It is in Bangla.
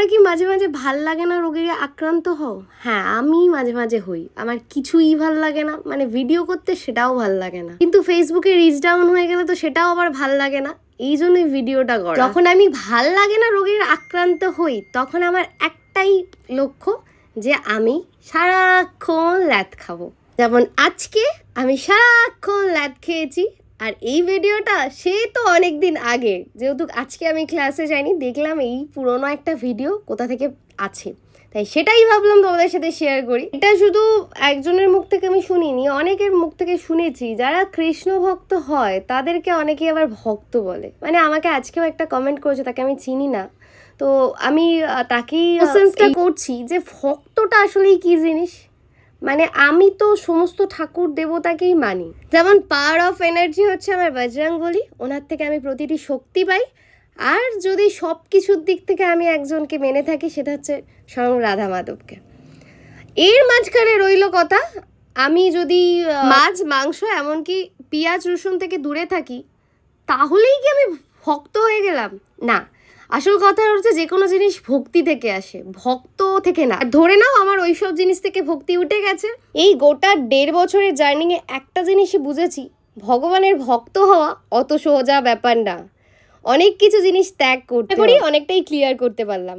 তোমরা কি মাঝে মাঝে ভাল লাগে না রোগে আক্রান্ত হও? হ্যাঁ, আমি মাঝে মাঝে হই। আমার কিছুই ভাল লাগে না, মানে ভিডিও করতে সেটাও ভাল লাগে না, কিন্তু ফেসবুকে রিচ ডাউন হয়ে গেলে তো সেটাও আবার ভাল লাগে না, এই জন্যই ভিডিওটা করা। যখন আমি ভাল লাগে না রোগের আক্রান্ত হই, তখন আমার একটাই লক্ষ্য যে আমি সারাক্ষণ ল্যাদ খাবো। যেমন আজকে আমি সারাক্ষণ ল্যাদ খেয়েছি। আর এই ভিডিওটা সে তো অনেক দিন আগে, যেহেতু আজকে আমি ক্লাসে যাইনি, দেখলাম এই পুরোনো একটা ভিডিও কোথা থেকে আছে, তাই সেটাই ভাবলাম তোমাদের সাথে শেয়ার করি। এটা শুধু একজনের মুখ থেকে আমি শুনিনি, অনেকের মুখ থেকে শুনেছি। যারা কৃষ্ণ ভক্ত হয় তাদেরকে অনেকে আবার ভক্ত বলে। মানে আমাকে আজকেও একটা কমেন্ট করেছে, তাকে আমি চিনি না, তো আমি তাকেই সেন্সটা করছি যে ভক্তটা আসলেই কী জিনিস। মানে আমি তো সমস্ত ঠাকুর দেবতাকেই মানি। যেমন পাওয়ার অফ এনার্জি হচ্ছে আমার বজরংবলী, ওনার থেকে আমি প্রতিটি শক্তি পাই। আর যদি সব কিছুর দিক থেকে আমি একজনকে মেনে থাকি, সেটা হচ্ছে স্বয়ং রাধা মাধবকে। এর মাঝখানে রইল কথা, আমি যদি মাছ মাংস এমনকি পেঁয়াজ রসুন থেকে দূরে থাকি, তাহলেই কি আমি ভক্ত হয়ে গেলাম? না, আসল কথা হচ্ছে যে কোনো জিনিস ভক্তি থেকে আসে, ভক্ত থেকে না। ধরে নাও আমার ওইসব জিনিস থেকে ভক্তি উঠে গেছে। এই গোটা 1.5 বছরের জার্নিংয়ে একটা জিনিসই বুঝেছি, ভগবানের ভক্ত হওয়া অত সোজা ব্যাপার না। অনেক কিছু জিনিস ত্যাগ করতে, অনেকটাই ক্লিয়ার করতে পারলাম।